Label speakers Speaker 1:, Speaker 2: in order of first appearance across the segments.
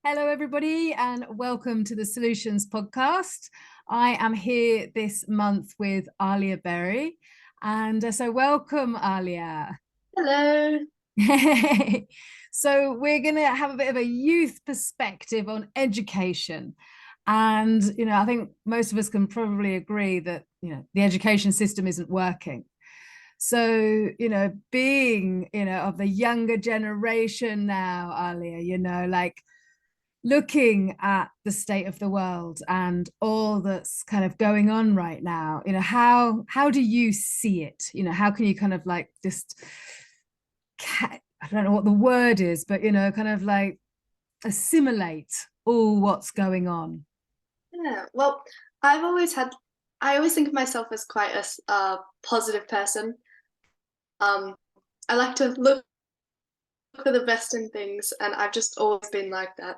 Speaker 1: Hello, everybody, and welcome to the Solutions Podcast. I am here this month with Alia Berry. And so, welcome, Alia.
Speaker 2: Hello.
Speaker 1: So, we're going to have a bit of a youth perspective on education. And, I think most of us can probably agree that, the education system isn't working. So, being, of the younger generation now, Alia, like looking at the state of the world and all that's kind of going on right now, how do you see it? How can you kind of like just I don't know what the word is, but kind of like assimilate all what's going on?
Speaker 2: Yeah. Well, I've always had, I always think of myself as quite a positive person. Um, I like to look for the best in things, and I've just always been like that.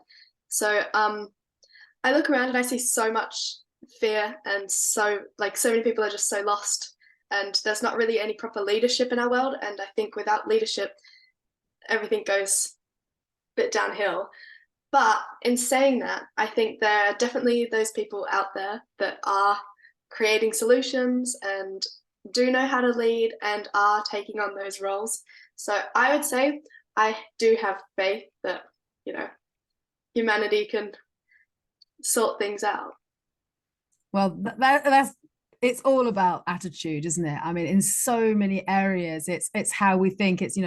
Speaker 2: So, I look around and I see so much fear, and so many people are just so lost, and there's not really any proper leadership in our world. And I think without leadership, everything goes a bit downhill. But in saying that, I think there are definitely those people out there that are creating solutions and do know how to lead and are taking on those roles. So I would say I do have faith that, you know, humanity can sort things out.
Speaker 1: Well, that's it's all about attitude, isn't it? I mean, in so many areas, it's how we think. It's,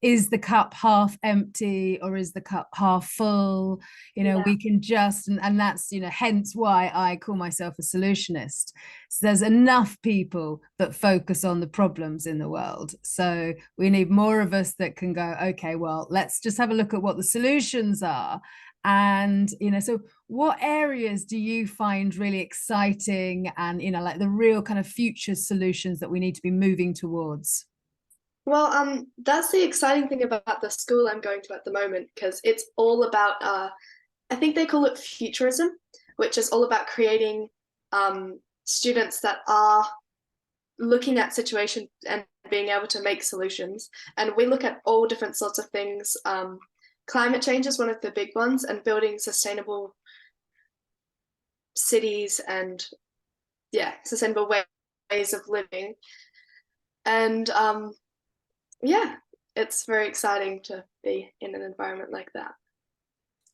Speaker 1: is the cup half empty or is the cup half full?
Speaker 2: Yeah.
Speaker 1: We can just and that's, hence why I call myself a solutionist. So there's enough people that focus on the problems in the world. So we need more of us that can go, okay, well, let's just have a look at what the solutions are. And so what areas do you find really exciting and like the real kind of future solutions that we need to be moving towards?
Speaker 2: Well, that's the exciting thing about the school I'm going to at the moment, because it's all about I think they call it futurism, which is all about creating students that are looking at situations and being able to make solutions. And we look at all different sorts of things. Climate change is one of the big ones, and building sustainable cities and sustainable ways of living. And yeah, it's very exciting to be in an environment like that.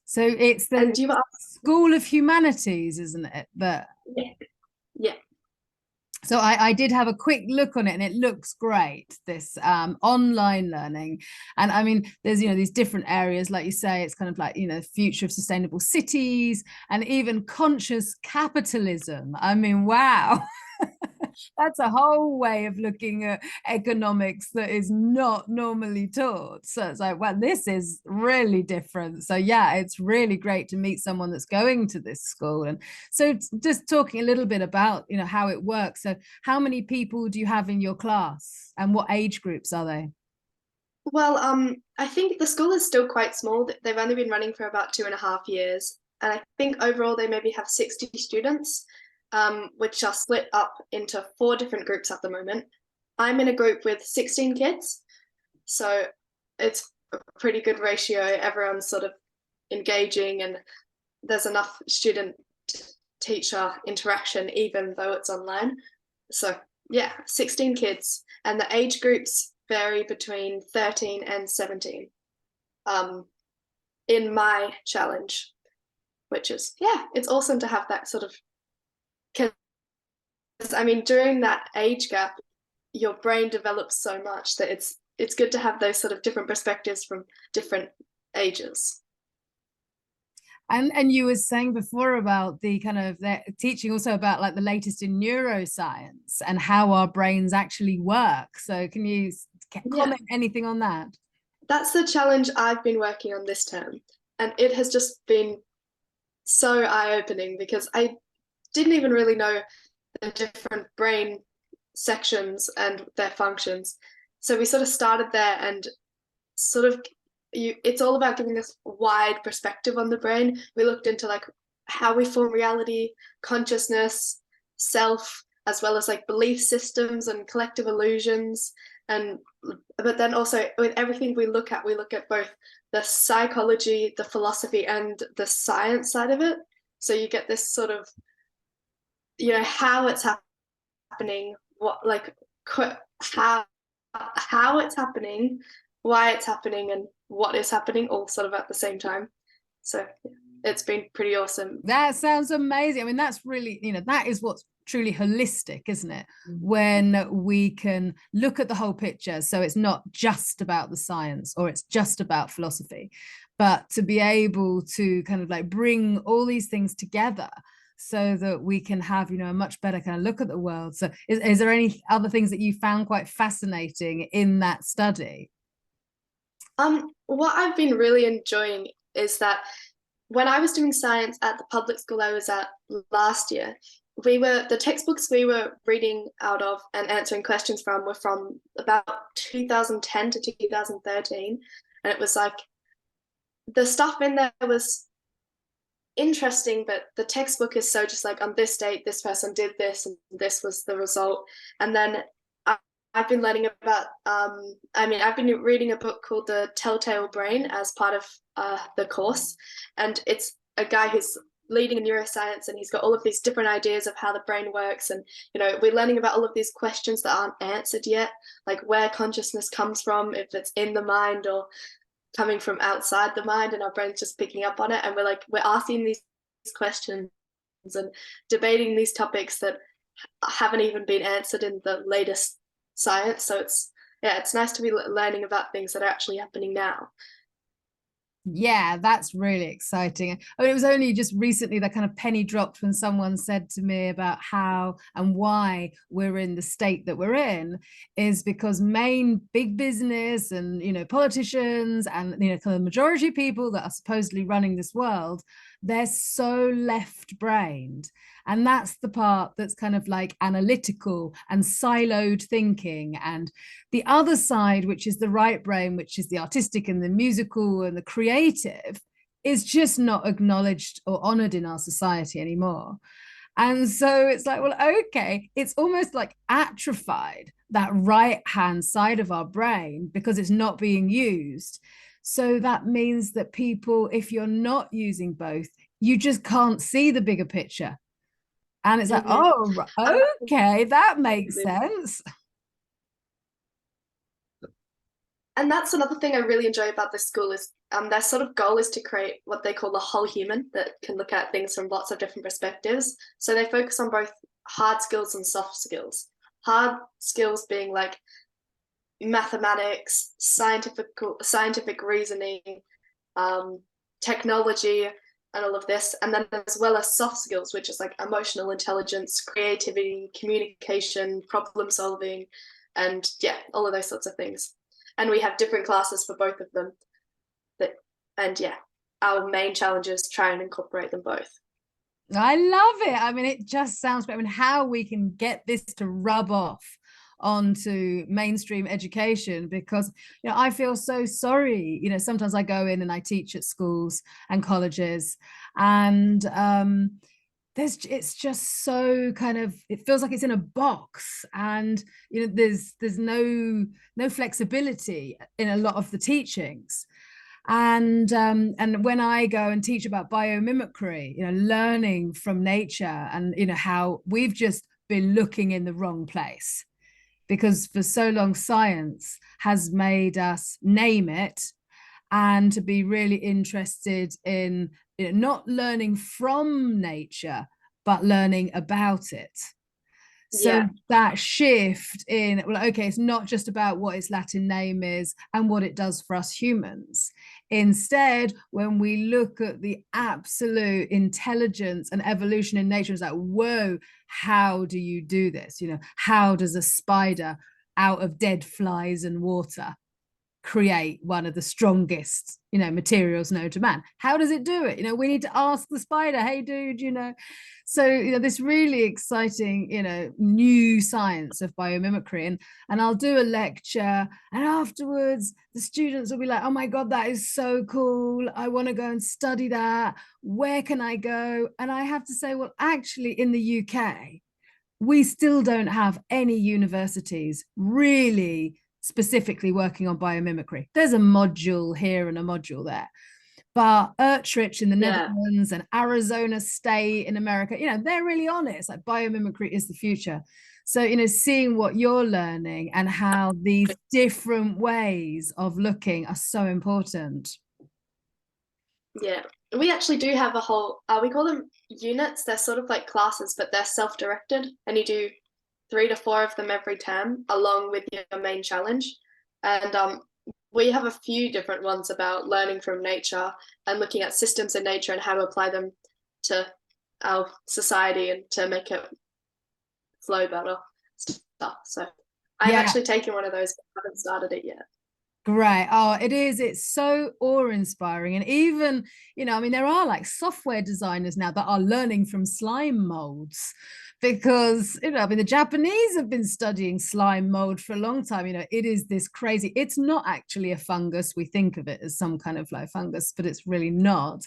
Speaker 1: So it's the
Speaker 2: And you are,
Speaker 1: School of Humanities, isn't it? That
Speaker 2: yeah, yeah,
Speaker 1: so I did have a quick look on it and it looks great, this online learning. And I mean, there's, these different areas, like you say, it's kind of like, future of sustainable cities and even conscious capitalism. I mean, wow. That's a whole way of looking at economics that is not normally taught. So it's like, well, this is really different. So yeah, it's really great to meet someone that's going to this school. And so just talking a little bit about, how it works. So how many people do you have in your class and what age groups are they?
Speaker 2: well, I think the school is still quite small. They've only been running for about 2.5 years, and I think overall they maybe have 60 students, which are split up into 4 different groups at the moment. I'm in a group with 16 kids, so it's a pretty good ratio. Everyone's sort of engaging, and there's enough student teacher interaction, even though it's online. So, yeah, 16 kids, and the age groups vary between 13 and 17 um, in my challenge, which is, yeah, it's awesome to have that sort of. Because, I mean, during that age gap, your brain develops so much that it's good to have those sort of different perspectives from different ages.
Speaker 1: And you were saying before about the kind of the teaching also about like the latest in neuroscience and how our brains actually work. So can you
Speaker 2: Yeah,
Speaker 1: comment anything on that?
Speaker 2: that's the challenge I've been working on this term. And it has just been so eye-opening because I didn't even really know the different brain sections and their functions. So we sort of started there and sort of it's all about giving this wide perspective on the brain. We looked into like how we form reality, consciousness, self, as well as like belief systems and collective illusions. And but then also with everything we look at both the psychology, the philosophy, and the science side of it. So you get this sort of, how it's happening, what like how how it's happening, why it's happening, and what is happening, all sort of at the same time. So it's been pretty awesome.
Speaker 1: That sounds amazing. I mean, that's really, that is what's truly holistic, isn't it? When we can look at the whole picture. So it's not just about the science or it's just about philosophy, but to be able to kind of like bring all these things together so that we can have, a much better kind of look at the world. So is there any other things that you found quite fascinating in that study?
Speaker 2: What I've been really enjoying is that when I was doing science at the public school I was at last year, the textbooks we were reading out of and answering questions from were from about 2010 to 2013. And it was like the stuff in there was interesting, but the textbook is so just like on this date, this person did this, and this was the result. And then I've been learning about, I've been reading a book called The Telltale Brain as part of the course. And it's a guy who's leading in neuroscience, and he's got all of these different ideas of how the brain works. And, we're learning about all of these questions that aren't answered yet, like where consciousness comes from, if it's in the mind or coming from outside the mind, and our brain's just picking up on it. And we're asking these questions and debating these topics that haven't even been answered in the latest science. So it's nice to be learning about things that are actually happening now.
Speaker 1: Yeah, that's really exciting. I mean, it was only just recently that kind of penny dropped when someone said to me about how and why we're in the state that we're in is because main big business and, politicians and, kind of the majority of people that are supposedly running this world, they're so left-brained. And that's the part that's kind of like analytical and siloed thinking. And the other side, which is the right brain, which is the artistic and the musical and the creative, is just not acknowledged or honored in our society anymore. And so it's like, well, okay, it's almost like atrophied, that right hand side of our brain, because it's not being used. So that means that people, if you're not using both, you just can't see the bigger picture. And it's like,
Speaker 2: Mm-hmm.
Speaker 1: oh, okay, that makes sense.
Speaker 2: And that's another thing I really enjoy about this school is their sort of goal is to create what they call the whole human that can look at things from lots of different perspectives. So they focus on both hard skills and soft skills. Hard skills being like mathematics, scientific reasoning, technology, and all of this. And then as well as soft skills, which is like emotional intelligence, creativity, communication, problem solving, and all of those sorts of things. And we have different classes for both of them. Our main challenge is try and incorporate them both.
Speaker 1: I love it. I mean, it just sounds, how we can get this to rub off onto mainstream education, because I feel so sorry. Sometimes I go in and I teach at schools and colleges, and it's just so kind of, it feels like it's in a box, and there's no flexibility in a lot of the teachings. And when I go and teach about biomimicry, learning from nature, and how we've just been looking in the wrong place, because for so long science has made us name it, and to be really interested in not learning from nature, but learning about it. So that shift in, well, okay, it's not just about what its Latin name is and what it does for us humans. Instead, when we look at the absolute intelligence and evolution in nature, it's like, whoa, how do you do this? How does a spider out of dead flies and water create one of the strongest materials known to man? How does it do it? We need to ask the spider, hey dude. So this really exciting new science of biomimicry, and I'll do a lecture, and afterwards the students will be like, oh my god, that is so cool, I want to go and study that, where can I go? And I have to say, well, actually in the UK we still don't have any universities really specifically working on biomimicry. There's a module here and a module there. But Utrecht in the Netherlands and Arizona State in America, they're really honest. Like biomimicry is the future. So, seeing what you're learning and how these different ways of looking are so important.
Speaker 2: Yeah, we actually do have a whole, we call them units. They're sort of like classes, but they're self-directed, and you do 3 to 4 of them every term along with your main challenge. And we have a few different ones about learning from nature and looking at systems in nature and how to apply them to our society and to make it flow better stuff. So I've actually taken one of those, but haven't started it yet.
Speaker 1: Great. Oh, it is. It's so awe-inspiring. And even, there are like software designers now that are learning from slime molds because, the Japanese have been studying slime mold for a long time. It is this crazy, it's not actually a fungus. We think of it as some kind of like fungus, but it's really not.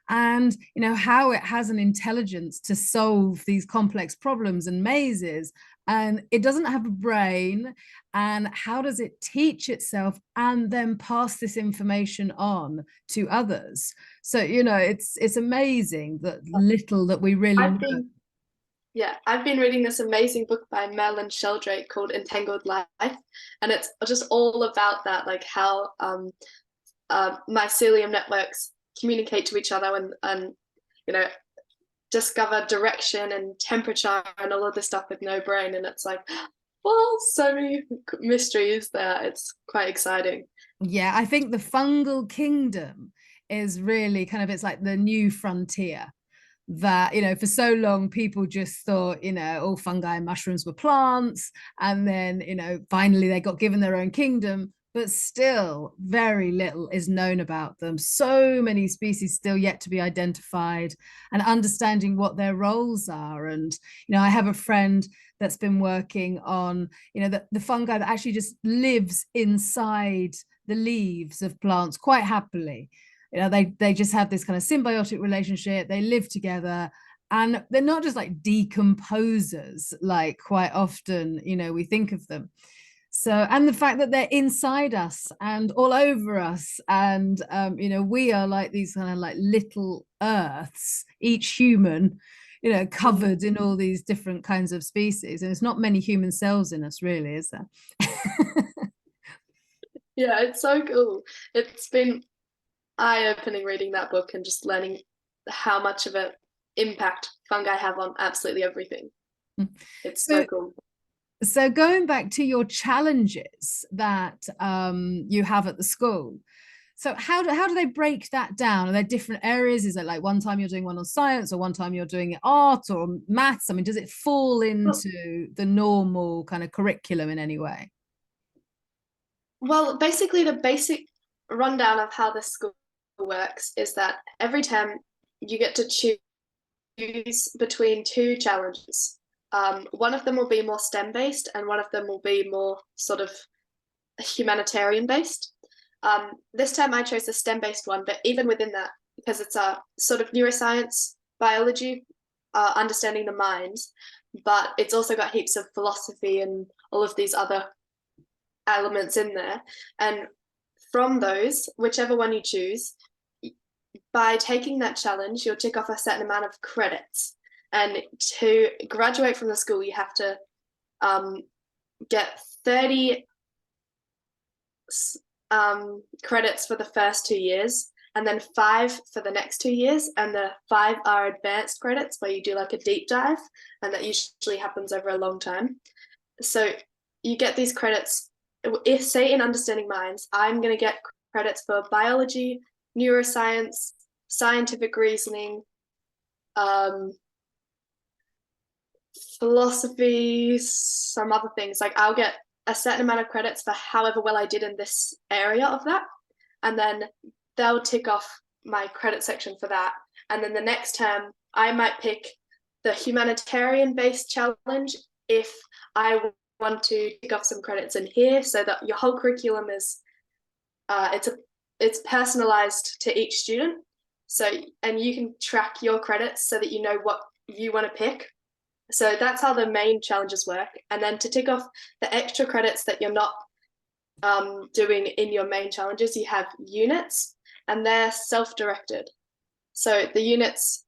Speaker 1: And how it has an intelligence to solve these complex problems and mazes, and it doesn't have a brain, and how does it teach itself and then pass this information on to others? So it's amazing that little that we really know.
Speaker 2: I've been reading this amazing book by Marilyn Sheldrake called Entangled Life, and it's just all about that, like how mycelium networks communicate to each other and discover direction and temperature and all of this stuff with no brain. And it's like, well, so many mysteries there. It's quite exciting.
Speaker 1: Yeah, I think the fungal kingdom is really kind of, it's like the new frontier that for so long people just thought all fungi and mushrooms were plants, and then finally they got given their own kingdom, but still very little is known about them. So many species still yet to be identified, and understanding what their roles are. And I have a friend that's been working on the fungi that actually just lives inside the leaves of plants quite happily. They just have this kind of symbiotic relationship. They live together, and they're not just like decomposers like quite often we think of them. So, and the fact that they're inside us and all over us, and we are like these kind of like little earths, each human covered in all these different kinds of species, and it's not many human cells in us, really, is there?
Speaker 2: Yeah, it's so cool. It's been eye-opening reading that book and just learning how much of an impact fungi have on absolutely everything. It's so cool.
Speaker 1: So going back to your challenges that you have at the school, so how do they break that down? Are there different areas? Is it like one time you're doing one on science, or one time you're doing art or maths? I mean, does it fall into the normal kind of curriculum in any way?
Speaker 2: Well, basically the basic rundown of how the school works is that every term you get to choose between 2 challenges. One of them will be more STEM based, and one of them will be more sort of humanitarian based. This term I chose the STEM based one, but even within that, because it's a sort of neuroscience, biology, understanding the mind, but it's also got heaps of philosophy and all of these other elements in there. And from those, whichever one you choose, by taking that challenge, you'll tick off a certain amount of credits. And to graduate from the school, you have to get 30 credits for the first 2 years, and then 5 for the next 2 years. And the 5 are advanced credits where you do like a deep dive, and that usually happens over a long time. So you get these credits. If, say, in understanding minds, I'm going to get credits for biology, neuroscience, scientific reasoning, philosophy, some other things. Like I'll get a certain amount of credits for however well I did in this area of that, and then they'll tick off my credit section for that. And then the next term I might pick the humanitarian based challenge if I want to tick off some credits in here, so that your whole curriculum is it's personalized to each student. So, and you can track your credits so that you know what you want to pick. So that's how the main challenges work. And then to tick off the extra credits that you're not doing in your main challenges, you have units, and they're self-directed. So the units,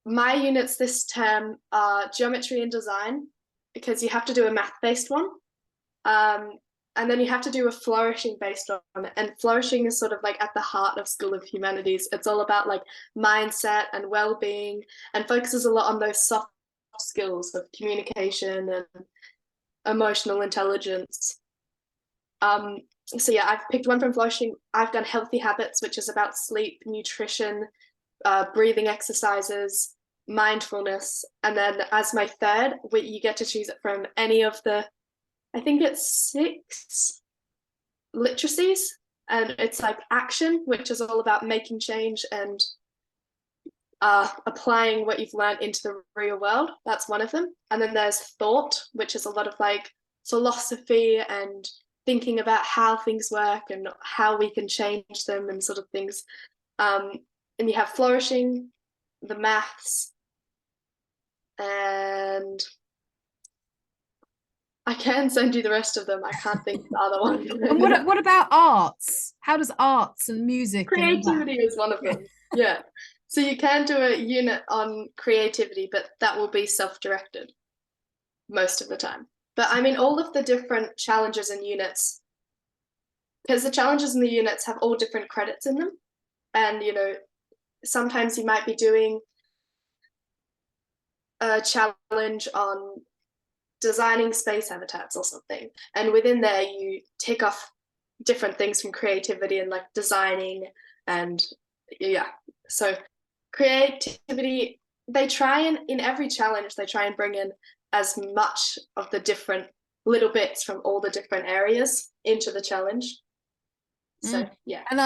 Speaker 2: my units this term are geometry and design, because you have to do a math-based one. And then you have to do a flourishing based on it. And flourishing is sort of like at the heart of School of Humanities. It's all about like mindset and well-being, and focuses a lot on those soft skills of communication and emotional intelligence. So yeah, I've picked one from flourishing. I've done healthy habits, which is about sleep, nutrition, breathing exercises, mindfulness. And then as my third, you get to choose it from any of the, I think it's 6 literacies, and it's like action, which is all about making change and applying what you've learned into the real world. That's one of them. And then there's thought, which is a lot of like philosophy and thinking about how things work and how we can change them and sort of things. And you have flourishing, the maths, and I can send you the rest of them. I can't think of the other one.
Speaker 1: And what about arts? How does arts and music?
Speaker 2: Creativity is one of them. Yeah. So you can do a unit on creativity, but that will be self-directed most of the time. But I mean, all of the different challenges and units, because the challenges in the units have all different credits in them. And, you know, sometimes you might be doing a challenge on designing space habitats or something. And within there, you tick off different things from creativity and like designing. And yeah, so creativity, they try and in every challenge, they try and bring in as much of the different little bits from all the different areas into the challenge. So yeah,
Speaker 1: and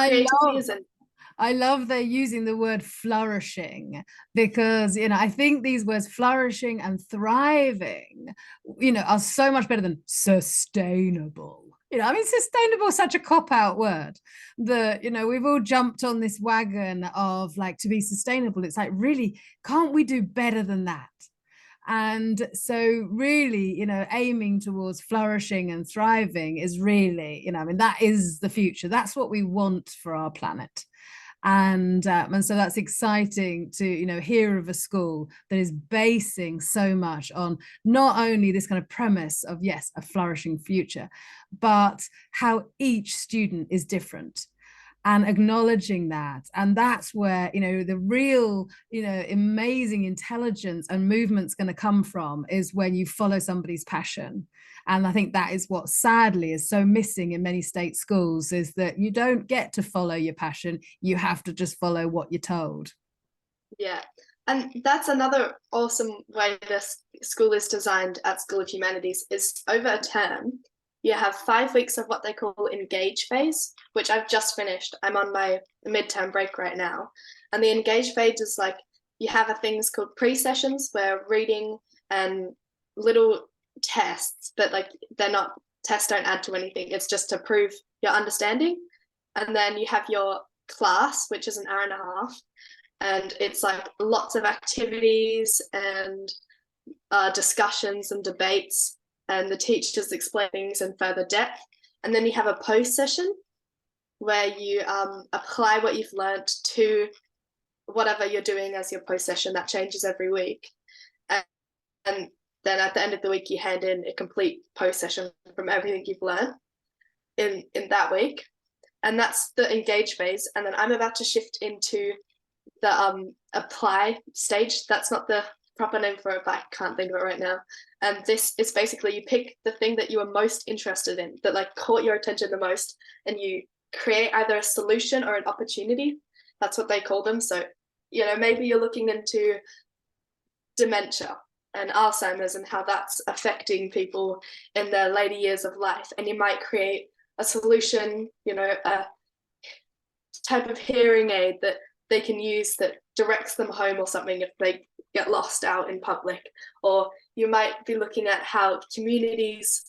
Speaker 1: I love they're using the word flourishing, because, you know, I think these words flourishing and thriving, you know, are so much better than sustainable. You know, I mean, sustainable is such a cop-out word that, you know, we've all jumped on this wagon of like, to be sustainable. It's like, really, can't we do better than that? And so really, you know, aiming towards flourishing and thriving is really, you know, I mean, that is the future. That's what we want for our planet. And so that's exciting to, you know, hear of a school that is basing so much on not only this kind of premise of, yes, a flourishing future, but how each student is different, and acknowledging that. And that's where, you know, the real, you know, amazing intelligence and movement's going to come from, is when you follow somebody's passion. And I think that is what sadly is so missing in many state schools, is that you don't get to follow your passion. You have to just follow what you're told.
Speaker 2: Yeah. And that's another awesome way this school is designed at School of Humanities, is over a term, you have 5 weeks of what they call engage phase, which I've just finished. I'm on my midterm break right now. And the engage phase is like, you have things called pre-sessions where reading and little tests, but like they're not, tests don't add to anything. It's just to prove your understanding. And then you have your class, which is an hour and a half. And it's like lots of activities and discussions and debates, and the teachers explain things in further depth. And then you have a post session where you apply what you've learned to whatever you're doing as your post session. That changes every week. And then at the end of the week, you hand in a complete post session from everything you've learned in that week. And that's the engage phase. And then I'm about to shift into the apply stage. That's not the proper name for it, but I can't think of it right now. And this is basically, you pick the thing that you are most interested in, that like caught your attention the most, and you create either a solution or an opportunity. That's what they call them. So, you know, maybe you're looking into dementia and Alzheimer's and how that's affecting people in their later years of life. And you might create a solution, you know, a type of hearing aid that they can use that directs them home or something if they get lost out in public. Or you might be looking at how communities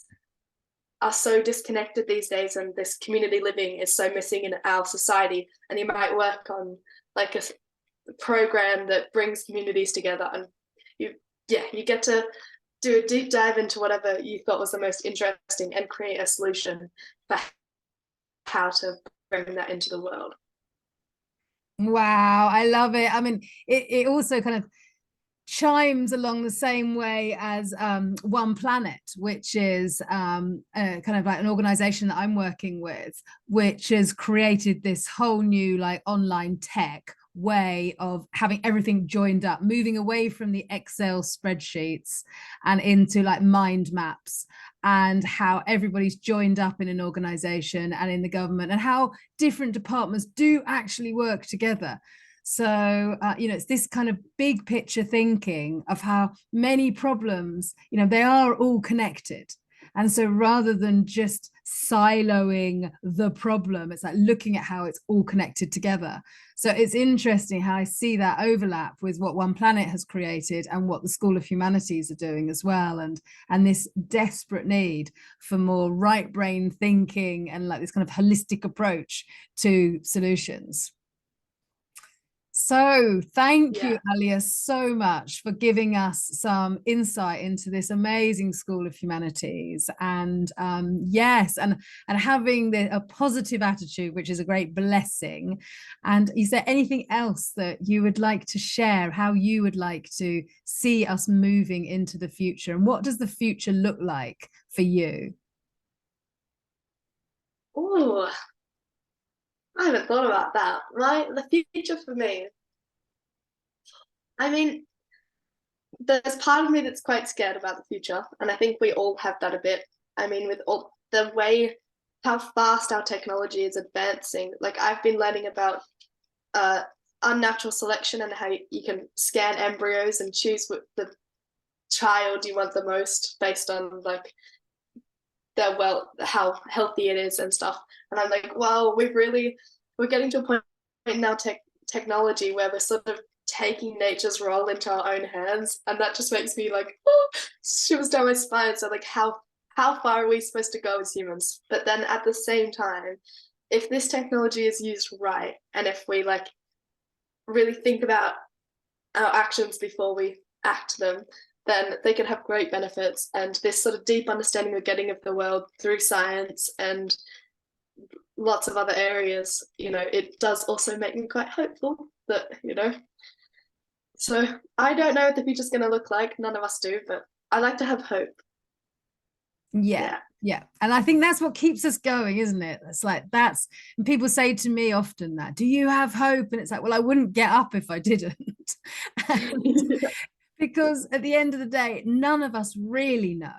Speaker 2: are so disconnected these days, and this community living is so missing in our society. And you might work on like a program that brings communities together. And you get to do a deep dive into whatever you thought was the most interesting and create a solution for how to bring that into the world.
Speaker 1: Wow, I love it. I mean, it also kind of chimes along the same way as One Planet, which is kind of like an organization that I'm working with, which has created this whole new like online tech way of having everything joined up, moving away from the Excel spreadsheets and into like mind maps, and how everybody's joined up in an organization and in the government, and how different departments do actually work together. So, it's this kind of big picture thinking of how many problems, they are all connected. And so rather than just siloing the problem, it's like looking at how it's all connected together. So it's interesting how I see that overlap with what One Planet has created and what the School of Humanities are doing as well. And this desperate need for more right brain thinking and like this kind of holistic approach to solutions. So thank you, Alia, so much for giving us some insight into this amazing School of Humanities. And yes, and having a positive attitude, which is a great blessing. And is there anything else that you would like to share, how you would like to see us moving into the future? And what does the future look like for you?
Speaker 2: Oh, I haven't thought about that. Right, the future for me. I mean, there's part of me that's quite scared about the future, and I think we all have that a bit. I mean, with all the way how fast our technology is advancing, like I've been learning about uh, unnatural selection and how you can scan embryos and choose what the child you want the most based on like their how healthy it is and stuff. And I'm like, wow, we're getting to a point now technology where we're sort of taking nature's role into our own hands, and that just makes me like shivers down my spine. So like how far are we supposed to go as humans? But then at the same time, if this technology is used right, and if we like really think about our actions before we act them, then they can have great benefits. And this sort of deep understanding we're getting of the world through science and lots of other areas, it does also make me quite hopeful that, so I don't know what the future's going to look like. None of us do, but I like to have hope.
Speaker 1: Yeah. Yeah. And I think that's what keeps us going, isn't it? It's like and people say to me often that, do you have hope? And it's like, well, I wouldn't get up if I didn't. Because at the end of the day, none of us really know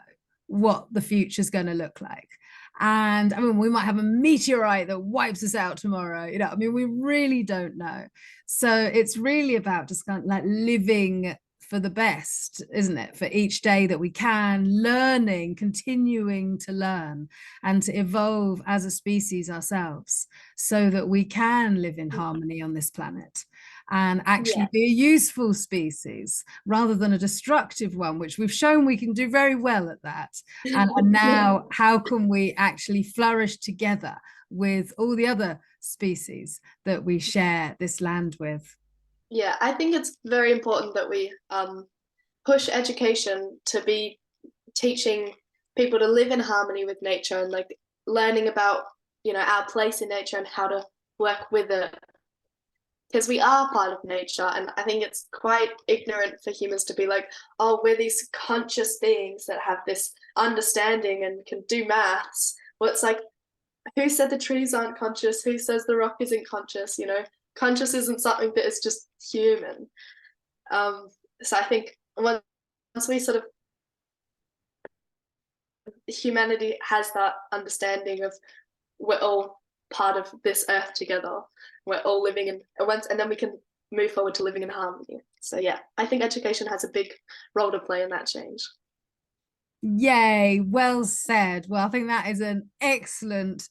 Speaker 1: what the future's going to look like. And I mean, we might have a meteorite that wipes us out tomorrow. I mean, we really don't know. So it's really about just kind of like living for the best, isn't it? For each day that we can, learning, continuing to learn and to evolve as a species ourselves so that we can live in harmony on this planet and actually be a useful species rather than a destructive one, which we've shown we can do very well at that. And now, how can we actually flourish together with all the other species that we share this land with?
Speaker 2: Yeah, I think it's very important that we push education to be teaching people to live in harmony with nature and like learning about, our place in nature and how to work with it, because we are part of nature. And I think it's quite ignorant for humans to be like, oh, we're these conscious beings that have this understanding and can do maths. Well, it's like, who said the trees aren't conscious? Who says the rock isn't conscious? Conscious isn't something that is just human. So I think once we sort of, humanity has that understanding of we're all part of this earth together, we're all living in once, and then we can move forward to living in harmony. So yeah, I think education has a big role to play in that change.
Speaker 1: Yay, well said. Well, I think that is an excellent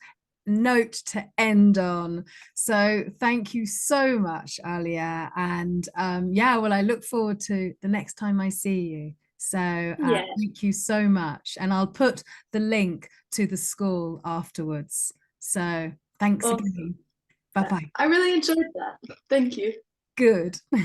Speaker 1: note to end on. So thank you so much, Alia. And well, I look forward to the next time I see you. So thank you so much. And I'll put the link to the school afterwards. So thanks again. Bye-bye.
Speaker 2: I really enjoyed that. Thank you.
Speaker 1: Good.
Speaker 2: Yay.